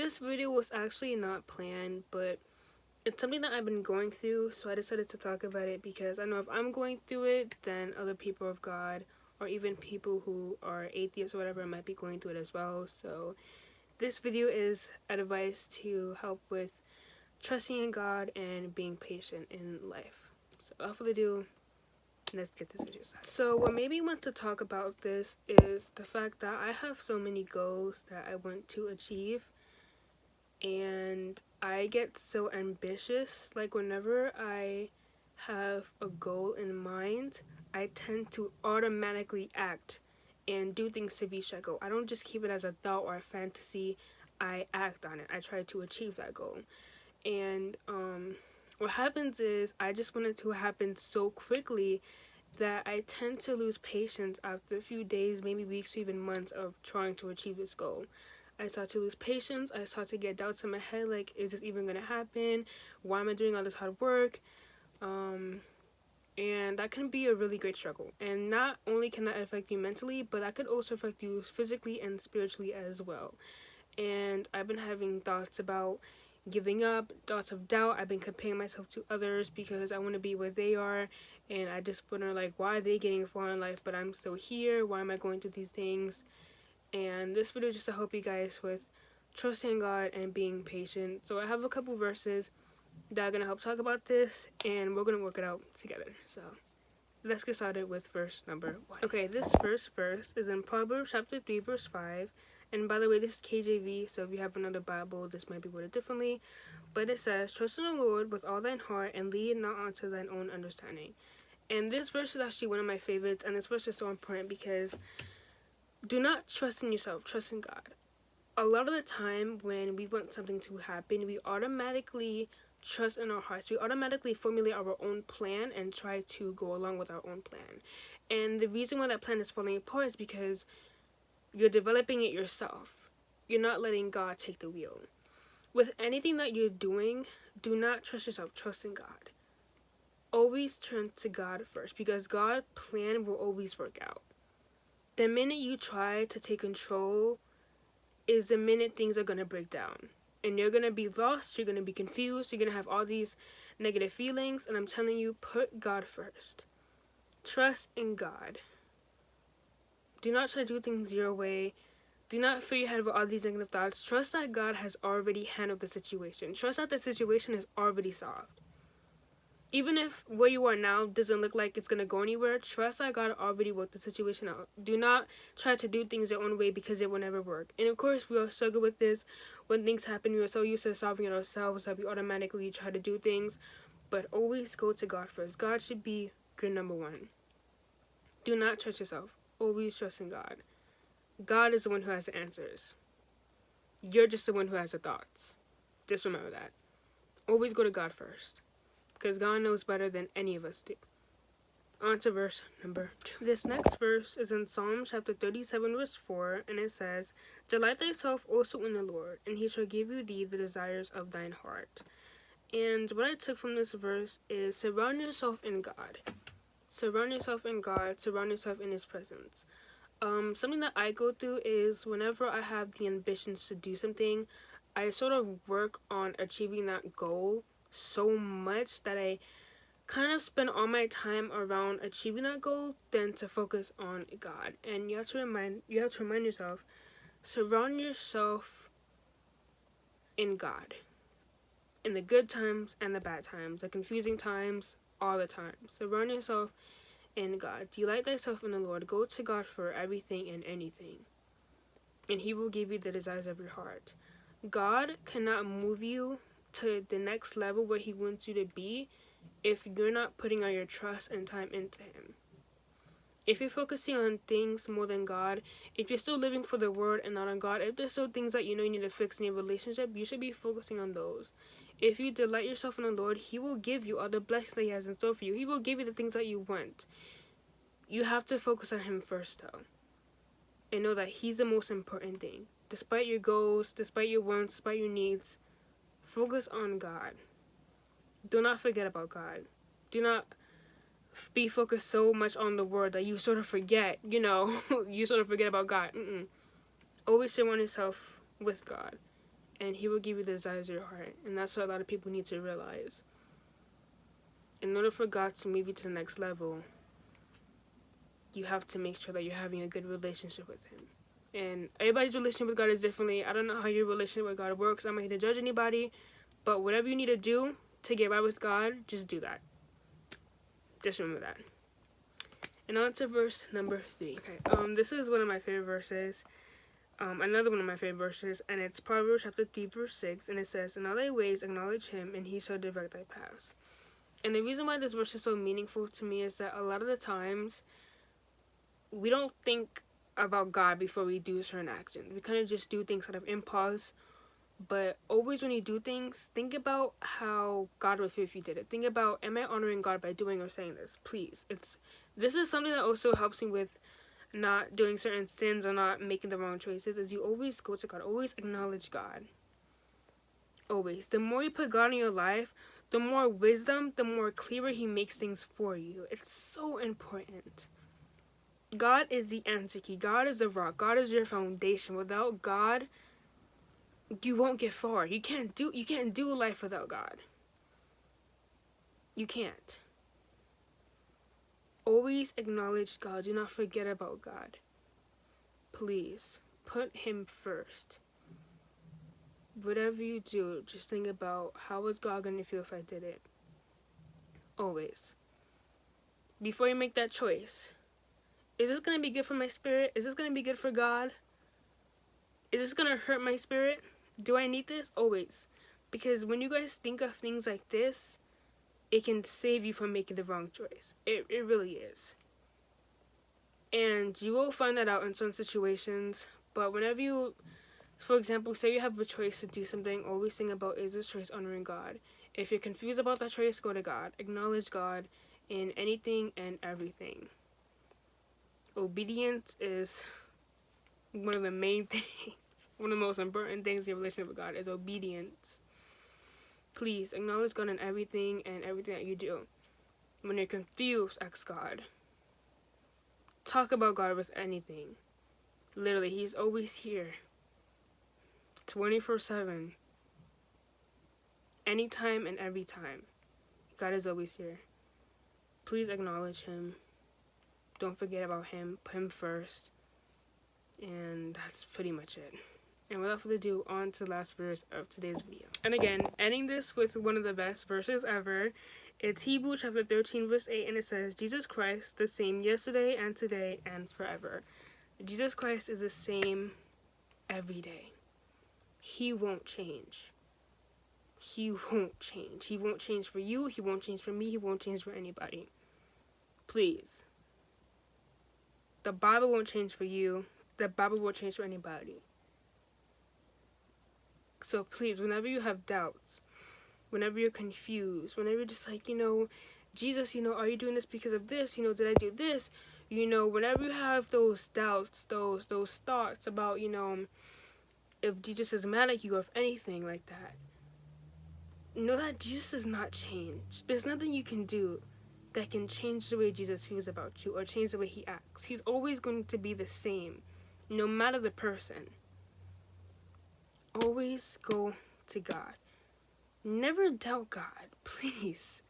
this video was actually not planned, but it's something that I've been going through, so I decided to talk about it because I know if I'm going through it, then other people of God, or even people who are atheists or whatever, might be going through it as well. So this video is advice to help with trusting in God and being patient in life. So without further ado, let's get this video started. So what made me want to talk about this is the fact that I have so many goals that I want to achieve, and I get so ambitious. Like, whenever I have a goal in mind, I tend to automatically act and do things to reach that goal. I don't just keep it as a thought or a fantasy. I act on it. I try to achieve that goal. And what happens is I just want it to happen so quickly that I tend to lose patience after a few days, maybe weeks, or even months of trying to achieve this goal. I start to lose patience. I start to get doubts in my head, like, is this even going to happen? Why am I doing all this hard work? And that can be a really great struggle. And not only can that affect you mentally, but that could also affect you physically and spiritually as well. And I've been having thoughts about giving up, thoughts of doubt. I've been comparing myself to others because I want to be where they are, and I just wonder, like, why are they getting far in life but I'm still here? Why am I going through these things? And this video is just to help you guys with trusting God and being patient. So I have a couple verses that are going to help talk about this, and we're going to work it out together. So let's get started with verse number 1. Okay, this first verse is in Proverbs chapter 3, verse 5. And by the way, this is KJV, so if you have another Bible, this might be worded differently. But it says, "Trust in the Lord with all thine heart, and lean not unto thine own understanding." And this verse is actually one of my favorites, and this verse is so important because do not trust in yourself, trust in God. A lot of the time when we want something to happen, we automatically trust in our hearts. We automatically formulate our own plan and try to go along with our own plan. And the reason why that plan is falling apart is because you're developing it yourself. You're not letting God take the wheel. With anything that you're doing, do not trust yourself, trust in God. Always turn to God first, because God's plan will always work out. The minute you try to take control is the minute things are going to break down. And you're going to be lost, you're going to be confused, you're going to have all these negative feelings, and I'm telling you, put God first. Trust in God. Do not try to do things your way. Do not fill your head with all these negative thoughts. Trust that God has already handled the situation. Trust that the situation is already solved. Even if where you are now doesn't look like it's going to go anywhere, trust that God already worked the situation out. Do not try to do things your own way, because it will never work. And of course, we all struggle with this. When things happen, we are so used to solving it ourselves that we automatically try to do things. But always go to God first. God should be your number one. Do not trust yourself. Always trust in God. God is the one who has the answers. You're just the one who has the thoughts. Just remember that. Always go to God first, because God knows better than any of us do. On to verse number 2. This next verse is in Psalm chapter 37, verse 4, and it says, "Delight thyself also in the Lord, and he shall give you thee the desires of thine heart." And what I took from this verse is surround yourself in God. Surround yourself in God. Surround yourself in his presence. Something that I go through is whenever I have the ambitions to do something, I sort of work on achieving that goal so much that I kind of spend all my time around achieving that goal than to focus on God. And you have to remind yourself, surround yourself in God. In the good times and the bad times, the confusing times, all the time. Surround yourself in God. Delight thyself in the Lord. Go to God for everything and anything, and he will give you the desires of your heart. God cannot move you to the next level where he wants you to be if you're not putting all your trust and time into him. If you're focusing on things more than God, if you're still living for the world and not on God, if there's still things that you know you need to fix in your relationship, you should be focusing on those. If you delight yourself in the Lord, he will give you all the blessings that he has in store for you. He will give you the things that you want. You have to focus on him first, though, and know that he's the most important thing. Despite your goals, despite your wants, despite your needs, focus on God. Do not forget about God. Do not be focused so much on the world that you sort of forget, you sort of forget about God. Always surround yourself with God, and he will give you the desires of your heart. And that's what a lot of people need to realize. In order for God to move you to the next level, you have to make sure that you're having a good relationship with him. And everybody's relationship with God is differently. I don't know how your relationship with God works. I'm not here to judge anybody. But whatever you need to do to get right with God, just do that. Just remember that. And on to verse number 3. Okay, this is one of my favorite verses. Another one of my favorite verses, and it's Proverbs chapter 3, verse 6, and it says, "In all thy ways acknowledge him, and he shall direct thy paths." And the reason why this verse is so meaningful to me is that a lot of the times, we don't think about God before we do certain actions. We kind of just do things out of impulse. But always when you do things, think about how God would feel if you did it. Think about, am I honoring God by doing or saying this? Please. This is something that also helps me with not doing certain sins or not making the wrong choices, is you always go to God. Always acknowledge God. Always. The more you put God in your life, the more wisdom, the more clearer he makes things for you. It's so important. God is the answer key. God is the rock. God is your foundation. Without God, you won't get far. You can't do life without God. You can't. Always acknowledge God. Do not forget about God. Please, put him first. Whatever you do, just think about, how is God going to feel if I did it? Always. Before you make that choice, is this going to be good for my spirit? Is this going to be good for God? Is this going to hurt my spirit? Do I need this? Always. Because when you guys think of things like this, it can save you from making the wrong choice. It really is. And you will find that out in some situations. But whenever you, for example, say you have a choice to do something, always think about, is this choice honoring God? If you're confused about that choice, go to God. Acknowledge God in anything and everything. Obedience is one of the main things. One of the most important things in your relationship with God is obedience. Please acknowledge God in everything and everything that you do. When you're confused, ask God. Talk about God with anything. Literally, he's always here. 24/7. Anytime and every time. God is always here. Please acknowledge him. Don't forget about him. Put him first. And that's pretty much it. And without further ado, on to the last verse of today's video. And again, ending this with one of the best verses ever. It's Hebrews chapter 13, verse 8, and it says, "Jesus Christ, the same yesterday and today and forever." Jesus Christ is the same every day. He won't change. He won't change. He won't change for you. He won't change for me. He won't change for anybody. Please. The Bible won't change for you. The Bible won't change for anybody. So please, whenever you have doubts, whenever you're confused, whenever you're just like, Jesus, are you doing this because of this? Did I do this? Whenever you have those doubts, those thoughts about, if Jesus is mad at you or if anything like that, know that Jesus has not changed. There's nothing you can do that can change the way Jesus feels about you or change the way he acts. He's always going to be the same, no matter the person. Always go to God. Never doubt God, please.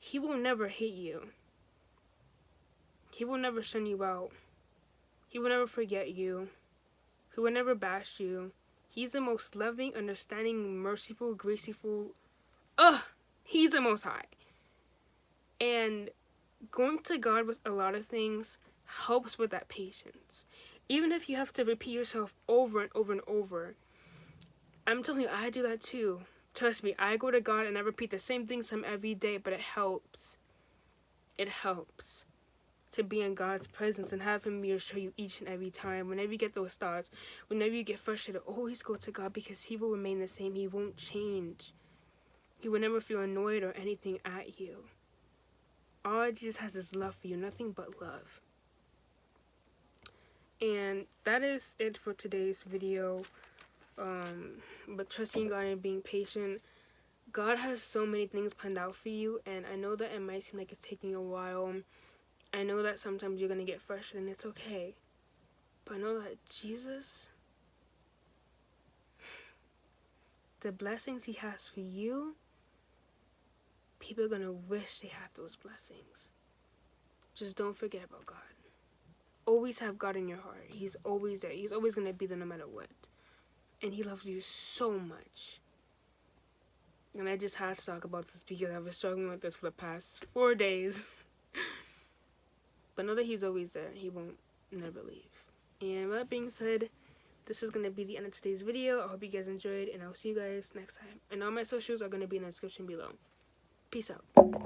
He will never hate you. He will never shun you out. He will never forget you. He will never bash you. He's the most loving, understanding, merciful, graceful. He's the Most High. And going to God with a lot of things helps with that patience. Even if you have to repeat yourself over and over and over. I'm telling you, I do that too. Trust me, I go to God and I repeat the same things to him every day, but it helps. It helps to be in God's presence and have him reassure you each and every time. Whenever you get those thoughts, whenever you get frustrated, always go to God because he will remain the same. He won't change. He will never feel annoyed or anything at you. All Jesus has is love for you, nothing but love. And that is it for today's video. But trusting God and being patient. God has so many things planned out for you, and I know that it might seem like it's taking a while. I know that sometimes you're going to get frustrated, and it's okay. But I know that Jesus the blessings he has for you, people are going to wish they had those blessings. Just don't forget about God. Always have God in your heart. He's always there. He's always going to be there no matter what. And he loves you so much. And I just had to talk about this because I've been struggling with this for the past 4 days. But know that he's always there. He won't never leave. And with that being said, this is going to be the end of today's video. I hope you guys enjoyed, and I'll see you guys next time. And all my socials are going to be in the description below. Peace out.